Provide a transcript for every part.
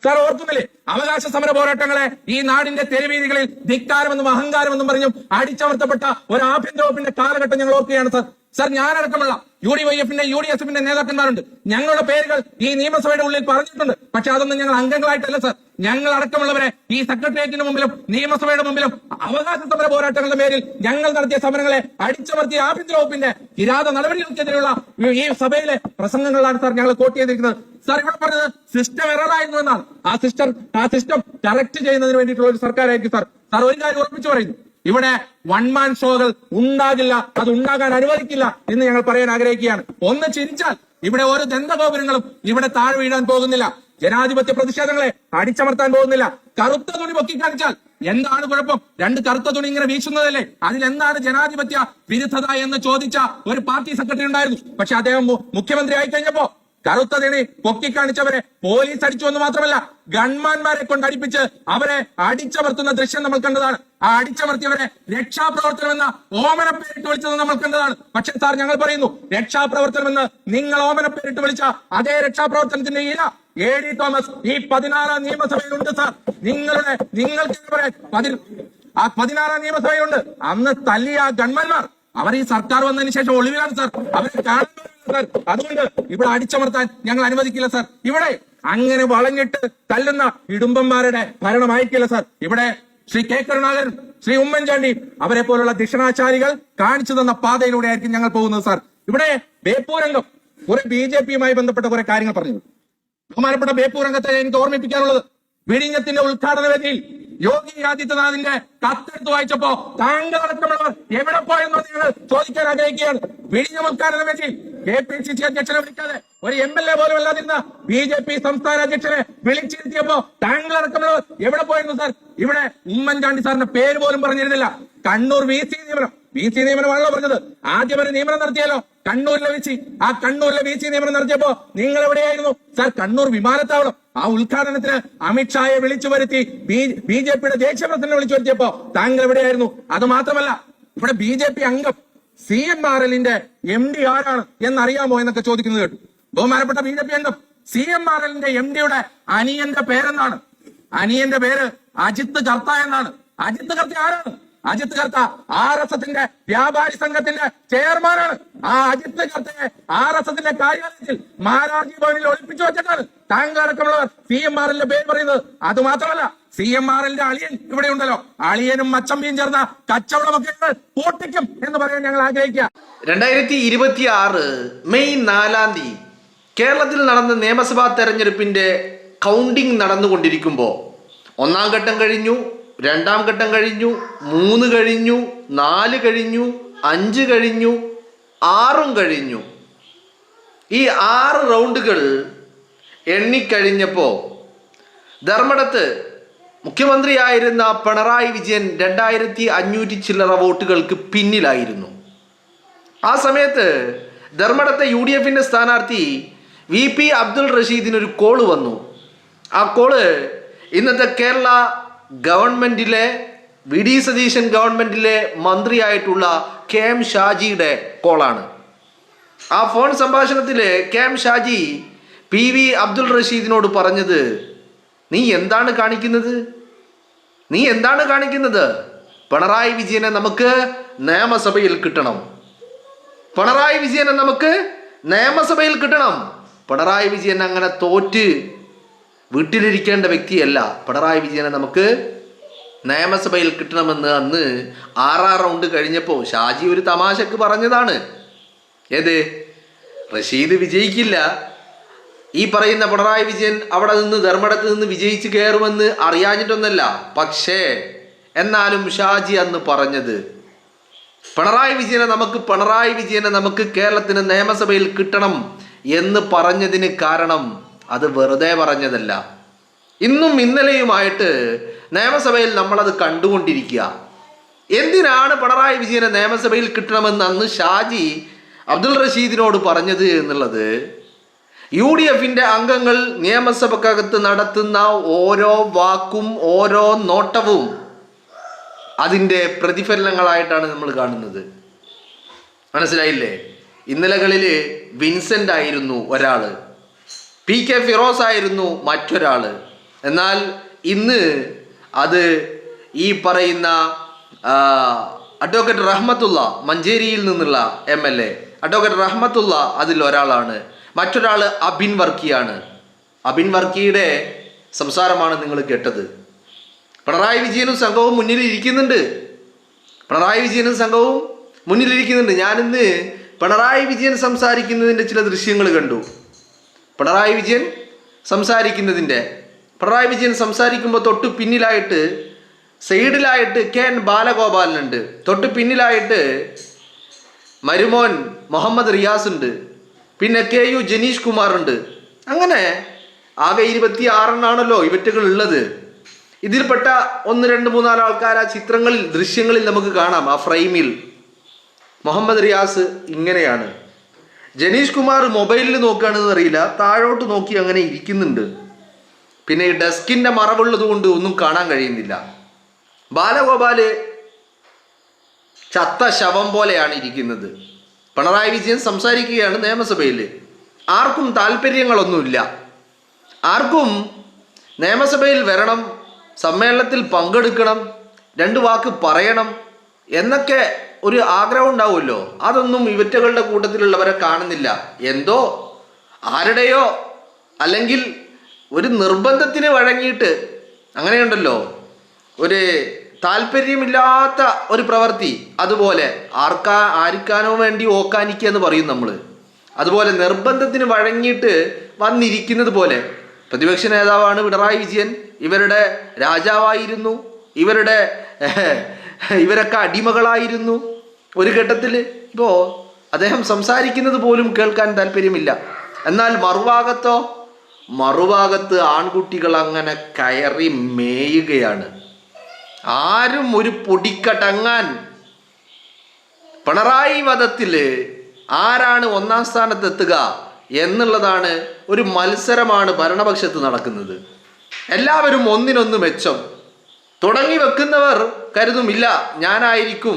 Sir ഓർക്കുന്നില്ലേ അവകാശ സമര പോരാട്ടങ്ങളെ ഈ നാടിന്റെ തെരുവീതികളിൽ ധിക്കാരമെന്നും അഹങ്കാരമെന്നും പറഞ്ഞും അടിച്ചമർത്തപ്പെട്ട ഒരു ആഭ്യന്തര വകുപ്പിന്റെ കാലഘട്ടം ഞങ്ങൾ ഓർക്കുകയാണ് സാർ. സാർ ഞാനടക്കമുള്ള UDYF-ന്റെ UDSF-ന്റെ നേതാക്കന്മാരുണ്ട്. ഞങ്ങളുടെ പേരുകൾ ഈ നിയമസഭയുടെ ഉള്ളിൽ പറഞ്ഞിട്ടുണ്ട്. പക്ഷെ അതൊന്നും ഞങ്ങൾ അംഗങ്ങളായിട്ടല്ല സാർ. ഞങ്ങൾ അടക്കമുള്ളവരെ ഈ സെക്രട്ടേറിയറ്റിന് മുമ്പിലും നിയമസഭയുടെ മുമ്പിലും അവകാശ സമര പോരാട്ടങ്ങളുടെ പേരിൽ ഞങ്ങൾ നടത്തിയ സമരങ്ങളെ അടിച്ചമർത്തിയ ആഭ്യന്തര വകുപ്പിന്റെ കിരാത നടപടികൾക്കെതിരെയുള്ള ഈ സഭയിലെ പ്രസംഗങ്ങളിലാണ് സാർ ഞങ്ങൾ കോട്ട് ചെയ്തിരിക്കുന്നത്. സാർ ഇവിടെ പറഞ്ഞത് സിസ്റ്റം എററായിരുന്നു എന്നാണ്. ആ സിസ്റ്റം കറക്റ്റ് ചെയ്യുന്നതിന് വേണ്ടിയിട്ടുള്ള ഒരു സർക്കാരായിരിക്കും സാർ. സാർ ഒരു കാര്യം ഉറപ്പിച്ചു പറയുന്നു, ഇവിടെ വൺമാൻ ഷോകൾ ഉണ്ടാകില്ല, അത് ഉണ്ടാകാൻ അനുവദിക്കില്ല എന്ന് ഞങ്ങൾ പറയാൻ ആഗ്രഹിക്കുകയാണ്. ഒന്ന് ചിരിച്ചാൽ ഇവിടെ ഓരോ ദന്തഗോപുരങ്ങളും ഇവിടെ താഴെ വീഴാൻ പോകുന്നില്ല. ജനാധിപത്യ പ്രതിഷേധങ്ങളെ അടിച്ചമർത്താൻ പോകുന്നില്ല. കറുത്ത തുണി പൊക്കി കാണിച്ചാൽ എന്താണ് കുഴപ്പം? രണ്ട് കറുത്ത തുണി ഇങ്ങനെ വീശുന്നതല്ലേ, അതിലെന്താണ് ജനാധിപത്യ വിരുദ്ധത എന്ന് ചോദിച്ച ഒരു പാർട്ടി സെക്രട്ടറി ഉണ്ടായിരുന്നു. പക്ഷെ അദ്ദേഹം മുഖ്യമന്ത്രി ആയി കഴിഞ്ഞപ്പോ കറുത്ത തുണി പൊക്കിക്കാണിച്ചവരെ പോലീസ് അടിച്ചു എന്ന് മാത്രമല്ല ഗൺമാന്മാരെ കൊണ്ട് അടിപ്പിച്ച് അവരെ അടിച്ചമർത്തുന്ന ദൃശ്യം നമ്മൾ കണ്ടതാണ്. ആ അടിച്ചമർത്തിയവരെ രക്ഷാപ്രവർത്തനമെന്ന ഓമനപ്പേരിട്ട് വിളിച്ചത് നമ്മൾ കണ്ടതാണ്. പക്ഷെ സാർ ഞങ്ങൾ പറയുന്നു, രക്ഷാപ്രവർത്തനമെന്ന് നിങ്ങൾ ഓമനപ്പേരിട്ട് വിളിച്ച അതേ രക്ഷാപ്രവർത്തനത്തിന്റെ ഇര AD തോമസ് ഈ 16ാം നിയമസഭയിലുണ്ട് സാർ. നിങ്ങൾക്ക് പറയാൻ 16ാം നിയമസഭയിലുണ്ട്. അന്ന് തല്ലിയ ആ ഗൺമാന്മാർ അവർ ഈ സർക്കാർ വന്നതിന് ശേഷം ഒളിവിലാണ് സാർ. അവരെ കാണാൻ സാർ. അതുകൊണ്ട് ഇവിടെ അടിച്ചമർത്താൻ ഞങ്ങൾ അനുവദിക്കില്ല സാർ. ഇവിടെ അങ്ങനെ വളഞ്ഞിട്ട് തല്ലുന്ന ഇടുമ്പന്മാരുടെ ഭരണമായിരിക്കില്ല സാർ. ഇവിടെ ശ്രീ K. കരുണാകരൻ, ശ്രീ ഉമ്മൻചാണ്ടി അവരെ പോലുള്ള ദിഷണാചാരികൾ കാണിച്ചു തന്ന പാതയിലൂടെ ആയിരിക്കും ഞങ്ങൾ പോകുന്നത് സാർ. ഇവിടെ ബേപ്പൂരംഗം കുറെ BJP-യുമായി ബന്ധപ്പെട്ട കുറെ കാര്യങ്ങൾ പറഞ്ഞു. ബഹുമാനപ്പെട്ട ബേപ്പൂരംഗത്തെ എനിക്ക് ഓർമ്മിപ്പിക്കാനുള്ളത്, വിഴിഞ്ഞത്തിന്റെ ഉദ്ഘാടന വേദിയിൽ യോഗി ആദിത്യനാഥിന്റെ കത്തെടുത്ത് വായിച്ചപ്പോ താങ്കൾ അടക്കമുള്ളവർ എവിടെ പോയെന്നോ നിങ്ങൾ ചോദിക്കാൻ ആഗ്രഹിക്കുകയാണ്. വിഴിഞ്ഞം ഉദ്ഘാടന വേദിയിൽ KPCC അധ്യക്ഷനെ വിളിക്കാതെ ഒരു MLA പോലും അല്ലാതിരുന്ന BJP സംസ്ഥാന അധ്യക്ഷനെ വിളിച്ചിരുത്തിയപ്പോ താങ്കൾ അടക്കമുള്ളവർ എവിടെ പോയിരുന്നു സാർ? ഇവിടെ ഉമ്മൻചാണ്ടി സാറിന്റെ പേര് പോലും പറഞ്ഞിരുന്നില്ല. കണ്ണൂർ VC നിയമനമാണല്ലോ പറഞ്ഞത്. ആദ്യം ഒരു നിയമനം നടത്തിയാലോ കണ്ണൂരിലെ VC. ആ കണ്ണൂരിലെ VC നിയമനം നടത്തിയപ്പോ നിങ്ങൾ എവിടെയായിരുന്നു സാർ? കണ്ണൂർ വിമാനത്താവളം ആ ഉദ്ഘാടനത്തിന് അമിത്ഷായെ വിളിച്ചു വരുത്തി BJP-യുടെ ദേശീയ പ്രസിഡന്റിനെ വിളിച്ചു വരുത്തിയപ്പോ താങ്കൾ എവിടെയായിരുന്നു? അത് മാത്രമല്ല ഇവിടെ BJP അംഗം CMRL-ന്റെ MD ആരാണ് എന്നറിയാമോ എന്നൊക്കെ ചോദിക്കുന്നത് കേട്ടു. ബഹുമാനപ്പെട്ട BJP അംഗം CMRL-ന്റെ MD-യുടെ അനിയന്റെ പേരെന്താണ്? അനിയന്റെ പേര് അജിത്ത് കർത്ത എന്നാണ്. അജിത്ത് കർത്ത ആരാണ്? അജിത്ത് കർത്ത RSS-ന്റെ വ്യാപാരി സംഘത്തിന്റെ ചെയർമാനാണ്. ആ അജിത്ത് കർത്തയെ RSS-ന്റെ കാര്യാലയത്തിൽ മാരാർജി ഭവനിൽ ഒളിപ്പിച്ചു വെച്ചിട്ടാണ് താങ്കൾ അടക്കമുള്ളവർ CMRL-ന്റെ പേര് പറയുന്നത്. അത് മാത്രമല്ല CMRL-ന്റെ അളിയൻ ഇവിടെ ഉണ്ടല്ലോ, അളിയനും മച്ചമ്പിയും ചേർന്ന കച്ചവടമൊക്കെ പൊട്ടിക്കും എന്ന് പറയാൻ ഞങ്ങൾ ആഗ്രഹിക്കുക. 2026 മെയ് 4-ാം തീയതി കേരളത്തിൽ നടന്ന നിയമസഭാ തെരഞ്ഞെടുപ്പിന്റെ കൗണ്ടിംഗ് നടന്നുകൊണ്ടിരിക്കുമ്പോൾ 1-ാം ഘട്ടം കഴിഞ്ഞു, 2-ാം ഘട്ടം കഴിഞ്ഞു, 3 കഴിഞ്ഞു, 4 കഴിഞ്ഞു, 5 കഴിഞ്ഞു, 6 കഴിഞ്ഞു. ഈ 6 റൗണ്ടുകൾ എണ്ണിക്കഴിഞ്ഞപ്പോൾ ധർമ്മടത്ത് മുഖ്യമന്ത്രിയായിരുന്ന പിണറായി വിജയൻ 2500 ചില്ലറ വോട്ടുകൾക്ക് പിന്നിലായിരുന്നു. ആ സമയത്ത് ധർമ്മടത്തെ UDF-ന്റെ സ്ഥാനാർത്ഥി VP അബ്ദുൾ റഷീദിനൊരു കോള് വന്നു. ആ കോള് ഇന്നത്തെ കേരള ഗവൺമെന്റിലെ VD സതീശൻ ഗവൺമെന്റിലെ മന്ത്രിയായിട്ടുള്ള KM ഷാജിയുടെ കോളാണ്. ആ ഫോൺ സംഭാഷണത്തിൽ KM ഷാജി PV അബ്ദുൾ റഷീദിനോട് പറഞ്ഞത്, നീ എന്താണ് കാണിക്കുന്നത്? പിണറായി വിജയനെ നമുക്ക് നിയമസഭയിൽ കിട്ടണം. പിണറായി വിജയൻ അങ്ങനെ തോറ്റ് വീട്ടിലിരിക്കേണ്ട വ്യക്തിയല്ല. പിണറായി വിജയനെ നമുക്ക് നിയമസഭയിൽ കിട്ടണമെന്ന് അന്ന് 6-ാം റൗണ്ട് കഴിഞ്ഞപ്പോൾ ഷാജി ഒരു തമാശക്ക് പറഞ്ഞതാണ്. ഏത്? റഷീദ് വിജയിക്കില്ല, ഈ പറയുന്ന പിണറായി വിജയൻ അവിടെ നിന്ന് ധർമ്മടത്ത് നിന്ന് വിജയിച്ച് കയറുമെന്ന് അറിയാഞ്ഞിട്ടൊന്നല്ല. പക്ഷേ എന്നാലും ഷാജി അന്ന് പറഞ്ഞത് പിണറായി വിജയനെ നമുക്ക് കേരളത്തിന് നിയമസഭയിൽ കിട്ടണം എന്ന് പറഞ്ഞതിന് കാരണം അത് വെറുതെ പറഞ്ഞതല്ല. ഇന്നും ഇന്നലെയുമായിട്ട് നിയമസഭയിൽ നമ്മളത് കണ്ടുകൊണ്ടിരിക്കുക. എന്തിനാണ് പിണറായി വിജയനെ നിയമസഭയിൽ കിട്ടണമെന്ന് അന്ന് ഷാജി അബ്ദുൾ റഷീദിനോട് പറഞ്ഞത് എന്നുള്ളത് UDF-ന്റെ അംഗങ്ങൾ നിയമസഭക്കകത്ത് നടത്തുന്ന ഓരോ വാക്കും ഓരോ നോട്ടവും അതിൻ്റെ പ്രതിഫലനങ്ങളായിട്ടാണ് നമ്മൾ കാണുന്നത്. മനസ്സിലായില്ലേ? ഇന്നലകളിൽ വിൻസെൻ്റ് ആയിരുന്നു ഒരാൾ, PK ഫിറോസ് ആയിരുന്നു മറ്റൊരാൾ. എന്നാൽ ഇന്ന് അത് ഈ പറയുന്ന അഡ്വക്കേറ്റ് റഹ്മത്തുള്ള മഞ്ചേരിയിൽ നിന്നുള്ള MLA അഡ്വക്കേറ്റ് റഹ്മത്തുള്ള അതിൽ ഒരാളാണ്. മറ്റൊരാൾ അബിൻ വർക്കിയാണ്. അബിൻ വർക്കിയുടെ സംസാരമാണ് നിങ്ങൾ കേട്ടത്. പിണറായി വിജയനും സംഘവും മുന്നിലിരിക്കുന്നുണ്ട്. ഞാനിന്ന് പിണറായി വിജയൻ സംസാരിക്കുന്നതിൻ്റെ ചില ദൃശ്യങ്ങൾ കണ്ടു. പിണറായി വിജയൻ സംസാരിക്കുമ്പോൾ തൊട്ട് പിന്നിലായിട്ട് സൈഡിലായിട്ട് KN ബാലഗോപാലനുണ്ട്, തൊട്ട് പിന്നിലായിട്ട് മരുമോൻ മുഹമ്മദ് റിയാസ് ഉണ്ട്, പിന്നെ KU ജനീഷ് കുമാർ ഉണ്ട്. അങ്ങനെ ആകെ 26 ഇവറ്റുകൾ ഉള്ളത്. ഇതിൽപ്പെട്ട 1, 2, 3, 4 ആൾക്കാർ ആ ദൃശ്യങ്ങളിൽ നമുക്ക് കാണാം. ആ ഫ്രെയിമിൽ മുഹമ്മദ് റിയാസ് ഇങ്ങനെയാണ്, ജനീഷ് കുമാർ മൊബൈലിൽ നോക്കുകയാണെന്ന് അറിയില്ല, താഴോട്ട് നോക്കി അങ്ങനെ ഇരിക്കുന്നുണ്ട്. പിന്നെ ഈ ഡെസ്കിന്റെ മറവുള്ളത് കൊണ്ട് ഒന്നും കാണാൻ കഴിയുന്നില്ല. ബാലഗോപാല് ചത്ത ശവം പോലെയാണ് ഇരിക്കുന്നത്. പിണറായി വിജയൻ സംസാരിക്കുകയാണ് നിയമസഭയിൽ. ആർക്കും താല്പര്യങ്ങളൊന്നുമില്ല. ആർക്കും നിയമസഭയിൽ വരണം, സമ്മേളനത്തിൽ പങ്കെടുക്കണം, 2 വാക്ക് പറയണം എന്നൊക്കെ ഒരു ആഗ്രഹം ഉണ്ടാവുമല്ലോ. അതൊന്നും ഇവറ്റകളുടെ കൂട്ടത്തിലുള്ളവരെ കാണുന്നില്ല. എന്തോ ആരുടെയോ അല്ലെങ്കിൽ ഒരു നിർബന്ധത്തിന് വഴങ്ങിയിട്ട്, അങ്ങനെയുണ്ടല്ലോ, ഒരു താല്പര്യമില്ലാത്ത ഒരു പ്രവൃത്തി, അതുപോലെ ആർക്കാനോ വേണ്ടി ഓക്കാനിക്കുക എന്ന് പറയും നമ്മൾ. അതുപോലെ നിർബന്ധത്തിന് വഴങ്ങിയിട്ട് വന്നിരിക്കുന്നത് പോലെ. പ്രതിപക്ഷ നേതാവാണ് പിണറായി വിജയൻ, ഇവരുടെ രാജാവായിരുന്നു, ഇവരൊക്കെ അടിമകളായിരുന്നു ഒരു ഘട്ടത്തിൽ. ഇപ്പോൾ അദ്ദേഹം സംസാരിക്കുന്നത് പോലും കേൾക്കാൻ താല്പര്യമില്ല. എന്നാൽ മറുഭാഗത്ത് ആൺകുട്ടികൾ അങ്ങനെ കയറി മേയുകയാണ്. ആരും ഒരു പൊടിക്കടങ്ങാൻ. പിണറായി വധത്തിൽ ആരാണ് 1ാം സ്ഥാനത്തെത്തുക എന്നുള്ളതാണ് ഒരു മത്സരമാണ് ഭരണപക്ഷത്ത് നടക്കുന്നത്. എല്ലാവരും ഒന്നിനൊന്ന് മെച്ചം. തുടങ്ങി വെക്കുന്നവർ കരുതുമില്ല ഞാനായിരിക്കും,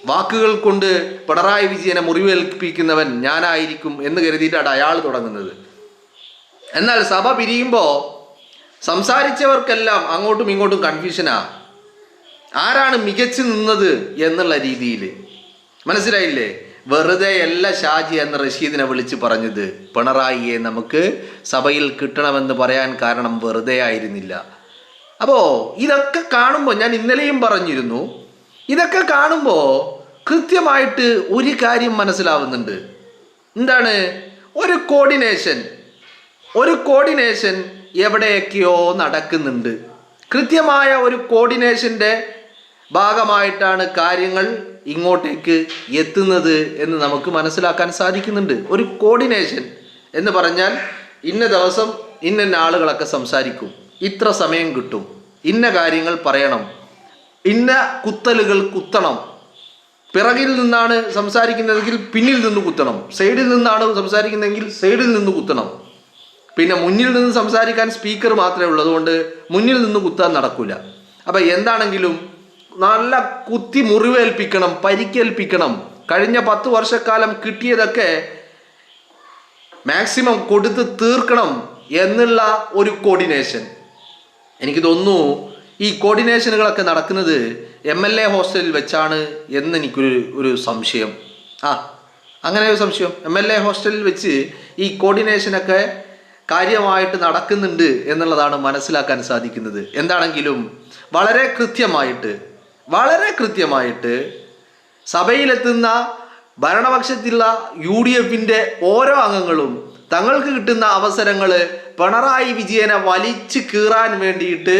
വാക്കുകൾ കൊണ്ട് പിണറായി വിജയനെ മുറിവേൽപ്പിക്കുന്നവൻ ഞാനായിരിക്കും എന്ന് കരുതിയിട്ടാണ് അയാൾ തുടങ്ങുന്നത്. എന്നാൽ സഭ പിരിയുമ്പോൾ സംസാരിച്ചവർക്കെല്ലാം അങ്ങോട്ടും ഇങ്ങോട്ടും കൺഫ്യൂഷനാ, ആരാണ് മികച്ചു നിന്നത് എന്നുള്ള രീതിയിൽ. മനസ്സിലായില്ലേ? വെറുതെ അല്ല ഷാജി എന്ന റഷീദിനെ വിളിച്ച് പറഞ്ഞത് പിണറായിയെ നമുക്ക് സഭയിൽ കിട്ടണമെന്ന് പറയാൻ കാരണം വെറുതെ ആയിരുന്നില്ല. അപ്പോൾ ഇതൊക്കെ കാണുമ്പോൾ, ഞാൻ ഇന്നലെയും പറഞ്ഞിരുന്നു, ഇതൊക്കെ കാണുമ്പോൾ കൃത്യമായിട്ട് ഒരു കാര്യം മനസ്സിലാവുന്നുണ്ട്. എന്താണ്? ഒരു കോർഡിനേഷൻ എവിടെയൊക്കെയോ നടക്കുന്നുണ്ട്. കൃത്യമായ ഒരു കോർഡിനേഷൻ്റെ ഭാഗമായിട്ടാണ് കാര്യങ്ങൾ ഇങ്ങോട്ടേക്ക് എത്തുന്നത് എന്ന് നമുക്ക് മനസ്സിലാക്കാൻ സാധിക്കുന്നുണ്ട്. ഒരു കോർഡിനേഷൻ എന്ന് പറഞ്ഞാൽ ഇന്ന ദിവസം ഇന്ന ആളുകളൊക്കെ സംസാരിക്കും, ഇത്ര സമയം കിട്ടും, ഇന്ന കാര്യങ്ങൾ പറയണം, ഇന്ന കുത്തലുകൾ കുത്തണം, പിറകിൽ നിന്നാണ് സംസാരിക്കുന്നതെങ്കിൽ പിന്നിൽ നിന്ന് കുത്തണം, സൈഡിൽ നിന്നാണ് സംസാരിക്കുന്നതെങ്കിൽ സൈഡിൽ നിന്ന് കുത്തണം, പിന്നെ മുന്നിൽ നിന്ന് സംസാരിക്കാൻ സ്പീക്കർ മാത്രമേ ഉള്ളതുകൊണ്ട് മുന്നിൽ നിന്ന് കുത്താൻ നടക്കില്ല. അപ്പം എന്താണെങ്കിലും നല്ല കുത്തി മുറിവേൽപ്പിക്കണം, പരിക്കേൽപ്പിക്കണം. കഴിഞ്ഞ 10 വർഷക്കാലം കിട്ടിയതൊക്കെ മാക്സിമം കൊടുത്ത് തീർക്കണം എന്നുള്ള ഒരു കോർഡിനേഷൻ. എനിക്ക് തോന്നുന്നു ഈ കോർഡിനേഷനുകളൊക്കെ നടക്കുന്നത് MLA ഹോസ്റ്റലിൽ വെച്ചാണ് എന്ന് എനിക്കൊരു സംശയം. അങ്ങനെ ഒരു സംശയം. MLA ഹോസ്റ്റലിൽ വെച്ച് ഈ കോർഡിനേഷനൊക്കെ കാര്യമായിട്ട് നടക്കുന്നുണ്ട് എന്നുള്ളതാണ് മനസ്സിലാക്കാൻ സാധിക്കുന്നത്. എന്താണെങ്കിലും വളരെ കൃത്യമായിട്ട് സഭയിലെത്തുന്ന ഭരണപക്ഷത്തുള്ള UDFന്റെ ഓരോ അംഗങ്ങളും തങ്ങൾക്ക് കിട്ടുന്ന അവസരങ്ങൾ പിണറായി വിജയനെ വലിച്ചു കീറാൻ വേണ്ടിയിട്ട്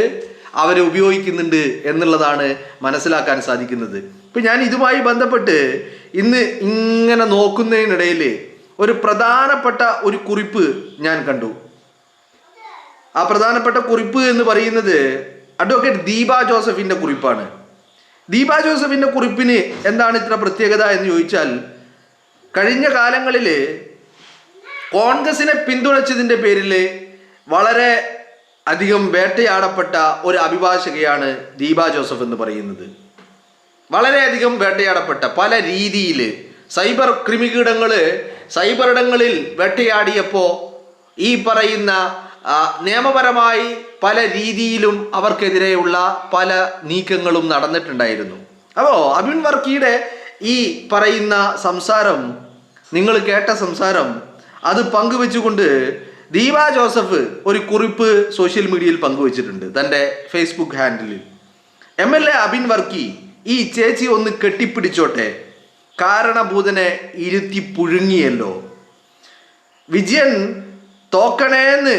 അവർ ഉപയോഗിക്കുന്നുണ്ട് എന്നുള്ളതാണ് മനസ്സിലാക്കാൻ സാധിക്കുന്നത്. ഇപ്പം ഞാൻ ഇതുമായി ബന്ധപ്പെട്ട് ഇന്ന് ഇങ്ങനെ നോക്കുന്നതിനിടയിൽ ഒരു പ്രധാനപ്പെട്ട ഒരു കുറിപ്പ് ഞാൻ കണ്ടു. ആ പ്രധാനപ്പെട്ട കുറിപ്പ് എന്ന് പറയുന്നത് അഡ്വക്കേറ്റ് ദീപ ജോസഫിൻ്റെ കുറിപ്പാണ്. ദീപ ജോസഫിൻ്റെ കുറിപ്പിന് എന്താണ് ഇത്ര പ്രത്യേകത എന്ന് ചോദിച്ചാൽ, കഴിഞ്ഞ കാലങ്ങളിൽ കോൺഗ്രസിനെ പിന്തുണച്ചതിൻ്റെ പേരിൽ വളരെ അധികം വേട്ടയാടപ്പെട്ട ഒരു അഭിഭാഷകയാണ് ദീപ ജോസഫ് എന്ന് പറയുന്നത്. വളരെയധികം വേട്ടയാടപ്പെട്ട പല രീതിയിൽ സൈബർ ക്രിമികീടങ്ങൾ സൈബറിടങ്ങളിൽ വേട്ടയാടിയപ്പോൾ ഈ പറയുന്ന നിയമപരമായി പല രീതിയിലും അവർക്കെതിരെയുള്ള പല നീക്കങ്ങളും നടന്നിട്ടുണ്ടായിരുന്നു. അപ്പോൾ അബിൻ വർക്കിയുടെ ഈ പറയുന്ന സംസാരം, നിങ്ങൾ കേട്ട സംസാരം, അത് പങ്കുവെച്ചുകൊണ്ട് ദീപ ജോസഫ് ഒരു കുറിപ്പ് സോഷ്യൽ മീഡിയയിൽ പങ്കുവച്ചിട്ടുണ്ട് തൻ്റെ ഫേസ്ബുക്ക് ഹാൻഡിലിൽ. MLA അബിൻ വർക്കി, ഈ ചേച്ചി ഒന്ന് കെട്ടിപ്പിടിച്ചോട്ടെ, കാരണഭൂതനെ ഇരുത്തി പുഴുങ്ങിയല്ലോ. വിജയൻ തോക്കണേന്ന്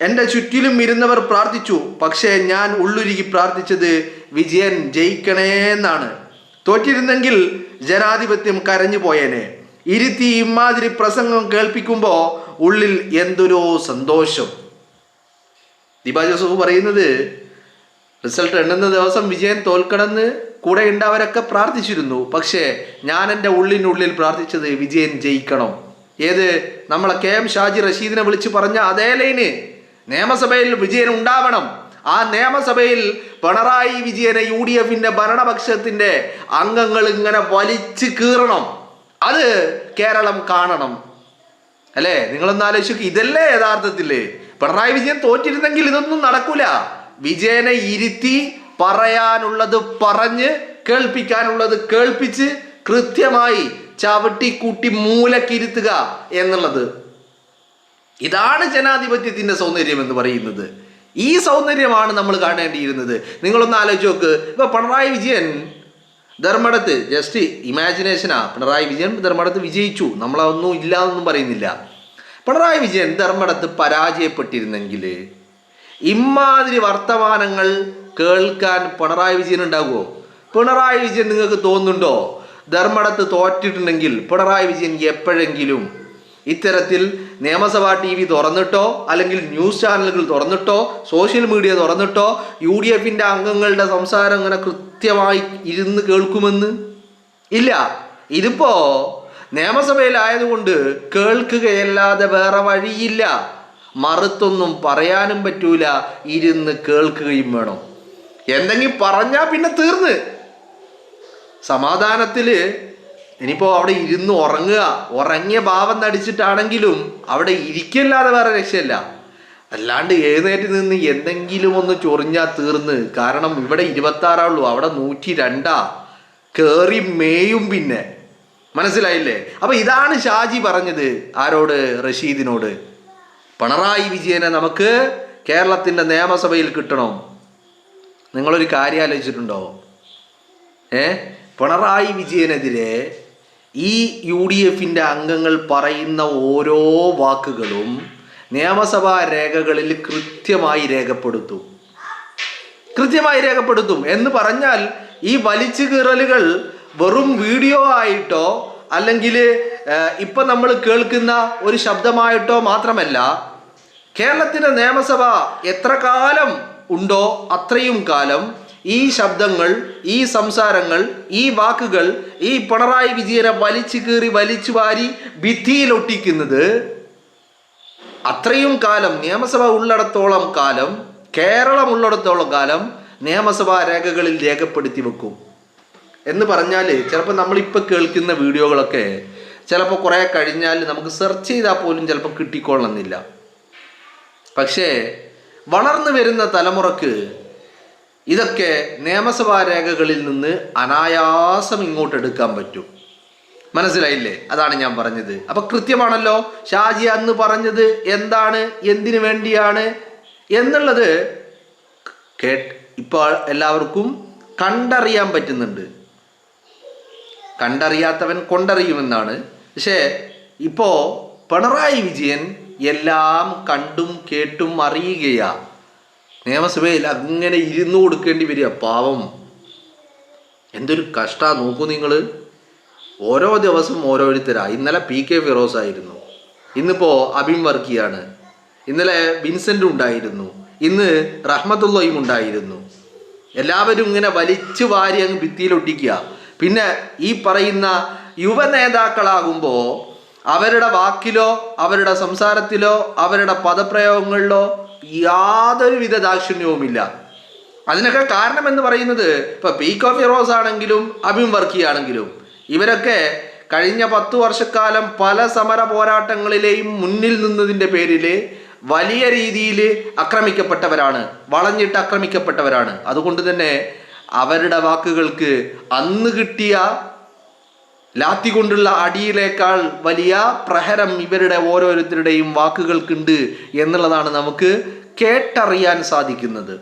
എൻ്റെ ചുറ്റിലും ഇരുന്നവർ പ്രാർത്ഥിച്ചു. പക്ഷേ ഞാൻ ഉള്ളുരുകി പ്രാർത്ഥിച്ചത് വിജയൻ ജയിക്കണേന്നാണ്. തോറ്റിരുന്നെങ്കിൽ ജനാധിപത്യം കരഞ്ഞു പോയേനെ. ഇരുത്തി ഇമാതിരി പ്രസംഗം കേൾപ്പിക്കുമ്പോൾ ഉള്ളിൽ എന്തൊരു സന്തോഷം. ദീപ ജോസഫ് പറയുന്നത്, റിസൾട്ട് എണ്ണുന്ന ദിവസം വിജയൻ തോൽക്കണമെന്ന് കൂടെ ഉണ്ടാവരൊക്കെ പ്രാർത്ഥിച്ചിരുന്നു. പക്ഷേ ഞാൻ എൻ്റെ ഉള്ളിനുള്ളിൽ പ്രാർത്ഥിച്ചത് വിജയൻ ജയിക്കണം. ഏത്, നമ്മളെ KM ഷാജി റഷീദിനെ വിളിച്ച് പറഞ്ഞ അതേ ലൈന്, നിയമസഭയിൽ വിജയൻ ഉണ്ടാവണം. ആ നിയമസഭയിൽ പിണറായി വിജയനെ UDFന്റെ ഭരണപക്ഷത്തിന്റെ അംഗങ്ങൾ ഇങ്ങനെ വലിച്ചു കീറണം. അത് കേരളം കാണണം. അല്ലേ? നിങ്ങളൊന്ന് ആലോചിച്ചു. ഇതല്ലേ യഥാർത്ഥത്തില് പിണറായി വിജയൻ തോറ്റിരുന്നെങ്കിൽ ഇതൊന്നും നടക്കൂല. വിജയനെ ഇരുത്തി പറയാനുള്ളത് പറഞ്ഞ് കേൾപ്പിക്കാനുള്ളത് കേൾപ്പിച്ച് കൃത്യമായി ചവിട്ടിക്കൂട്ടി മൂലക്കിരുത്തുക എന്നുള്ളത്. ഇതാണ് ജനാധിപത്യത്തിന്റെ സൗന്ദര്യം എന്ന് പറയുന്നത്. ഈ സൗന്ദര്യമാണ് നമ്മൾ കാണേണ്ടിയിരുന്നത്. നിങ്ങളൊന്ന് ആലോചിച്ച് നോക്ക്. ഇപ്പൊ പിണറായി വിജയൻ ധർമ്മടത്ത്, ജസ്റ്റ് ഇമാജിനേഷനാ, പിണറായി വിജയൻ ധർമ്മടത്ത് വിജയിച്ചു, നമ്മളതൊന്നും ഇല്ല എന്നൊന്നും പറയുന്നില്ല. പിണറായി വിജയൻ ധർമ്മടത്ത് പരാജയപ്പെട്ടിരുന്നെങ്കിൽ ഇമാതിരി വർത്തമാനങ്ങൾ കേൾക്കാൻ പിണറായി വിജയൻ ഉണ്ടാകുമോ? പിണറായി വിജയൻ നിങ്ങൾക്ക് തോന്നുന്നുണ്ടോ ധർമ്മടത്ത് തോറ്റിട്ടുണ്ടെങ്കിൽ പിണറായി വിജയൻ എപ്പോഴെങ്കിലും ഇത്തരത്തിൽ നിയമസഭാ TV തുറന്നിട്ടോ അല്ലെങ്കിൽ ന്യൂസ് ചാനലുകൾ തുറന്നിട്ടോ സോഷ്യൽ മീഡിയ തുറന്നിട്ടോ UDFന്റെ അംഗങ്ങളുടെ സംസാരം ഇങ്ങനെ കൃത്യമായി ഇരുന്ന് കേൾക്കുമെന്ന്? ഇല്ല. ഇതിപ്പോ നിയമസഭയിലായതുകൊണ്ട് കേൾക്കുകയല്ലാതെ വേറെ വഴിയില്ല. മറുത്തൊന്നും പറയാനും പറ്റൂല, ഇരുന്ന് കേൾക്കുകയും വേണം. എന്തെങ്കിലും പറഞ്ഞാൽ പിന്നെ തീർന്ന്. സമാധാനത്തില് ഇനിയിപ്പോ അവിടെ ഇരുന്ന് ഉറങ്ങിയ ഭാവം നടിച്ചിട്ടാണെങ്കിലും അവിടെ ഇരിക്കല്ലാതെ വേറെ രക്ഷയില്ല. അല്ലാണ്ട് എഴുന്നേറ്റ് നിന്ന് എന്തെങ്കിലും ഒന്ന് ചൊറിഞ്ഞാൽ തീർന്ന്. കാരണം ഇവിടെ 26 അവിടെ 102 കേറി മേയും. പിന്നെ മനസ്സിലായില്ലേ? അപ്പൊ ഇതാണ് ഷാജി പറഞ്ഞത്. ആരോട്? റഷീദിനോട്. പിണറായി വിജയനെ നമുക്ക് കേരളത്തിന്റെ നിയമസഭയിൽ കിട്ടണം. നിങ്ങളൊരു കാര്യം ആലോചിച്ചിട്ടുണ്ടോ? പിണറായി വിജയനെതിരെ ഈ UDFന്റെ അംഗങ്ങൾ പറയുന്ന ഓരോ വാക്കുകളും നിയമസഭാ രേഖകളിൽ കൃത്യമായി രേഖപ്പെടുത്തും എന്ന് പറഞ്ഞാൽ ഈ വലിച്ചു കീറലുകൾ വെറും വീഡിയോ ആയിട്ടോ അല്ലെങ്കിൽ ഇപ്പൊ നമ്മൾ കേൾക്കുന്ന ഒരു ശബ്ദമായിട്ടോ മാത്രമല്ല, കേരളത്തിന്റെ നിയമസഭ എത്ര കാലം ഉണ്ടോ അത്രയും കാലം ഈ ശബ്ദങ്ങൾ, ഈ സംസാരങ്ങൾ, ഈ വാക്കുകൾ ഈ പിണറായി വിജയനെ വലിച്ചു കീറി വലിച്ചു വാരി ഭിത്തിയിലൊട്ടിക്കുന്നത് അത്രയും കാലം, നിയമസഭ ഉള്ളിടത്തോളം കാലം, കേരളം ഉള്ളിടത്തോളം കാലം നിയമസഭാ രേഖകളിൽ രേഖപ്പെടുത്തി വെക്കും. എന്ന് പറഞ്ഞാൽ ചിലപ്പോൾ നമ്മളിപ്പോൾ കേൾക്കുന്ന വീഡിയോകളൊക്കെ ചിലപ്പോൾ കുറേ കഴിഞ്ഞാൽ നമുക്ക് സെർച്ച് ചെയ്താൽ പോലും ചിലപ്പോൾ കിട്ടിക്കൊള്ളണമെന്നില്ല. പക്ഷേ വളർന്നു വരുന്ന തലമുറക്ക് ഇതൊക്കെ നിയമസഭാ രേഖകളിൽ നിന്ന് അനായാസം ഇങ്ങോട്ട് എടുക്കാൻ പറ്റും. മനസ്സിലായില്ലേ? അതാണ് ഞാൻ പറഞ്ഞത്. അപ്പൊ കൃത്യമാണല്ലോ ഷാജി അന്ന് പറഞ്ഞത് എന്താണ്, എന്തിനു വേണ്ടിയാണ് എന്നുള്ളത് ഇപ്പോൾ എല്ലാവർക്കും കണ്ടറിയാൻ പറ്റുന്നുണ്ട്. കണ്ടറിയാത്തവൻ കൊണ്ടറിയുമെന്നാണ്. പക്ഷേ ഇപ്പോ പിണറായി വിജയൻ എല്ലാം കണ്ടും കേട്ടും അറിയുകയാ. നിയമസഭയിൽ അങ്ങനെ ഇരുന്നു കൊടുക്കേണ്ടി വരിക. പാവം, എന്തൊരു കഷ്ടാ. നോക്കൂ നിങ്ങൾ, ഓരോ ദിവസം ഓരോരുത്തരാ. ഇന്നലെ PK ഫിറോസ് ആയിരുന്നു, ഇന്നിപ്പോ അബിൻ വർക്കിയാണ്, ഇന്നലെ വിൻസെന്റ് ഉണ്ടായിരുന്നു, ഇന്ന് റഹ്മത്തുള്ളയും ഉണ്ടായിരുന്നു. എല്ലാവരും ഇങ്ങനെ വലിച്ചു വാരി അങ്ങ് ഭിത്തിയിലൊട്ടിക്കുക. പിന്നെ ഈ പറയുന്ന യുവ നേതാക്കളാകുമ്പോൾ അവരുടെ വാക്കിലോ അവരുടെ സംസാരത്തിലോ അവരുടെ പദപ്രയോഗങ്ങളിലോ യാതൊരുവിധ ദാക്ഷിണ്യവുമില്ല. അതിനൊക്കെ കാരണം എന്ന് പറയുന്നത് ഇപ്പൊ PK ഫിറോസ് ആണെങ്കിലും അബിൻ വർക്കി ആണെങ്കിലും ഇവരൊക്കെ കഴിഞ്ഞ 10 വർഷക്കാലം പല സമര പോരാട്ടങ്ങളിലെയും മുന്നിൽ നിന്നതിൻ്റെ പേരിൽ വലിയ രീതിയിൽ ആക്രമിക്കപ്പെട്ടവരാണ്, വളഞ്ഞിട്ട് ആക്രമിക്കപ്പെട്ടവരാണ്. അതുകൊണ്ട് തന്നെ അവരുടെ വാക്കുകൾക്ക് അന്ന് കിട്ടിയ ലാത്തി കൊണ്ടുള്ള അടിയിലേക്കാൾ വലിയ പ്രഹരം ഇവരുടെ ഓരോരുത്തരുടെയും വാക്കുകൾക്കുണ്ട് എന്നുള്ളതാണ് നമുക്ക് കേട്ടറിയാൻ സാധിക്കുന്നത്.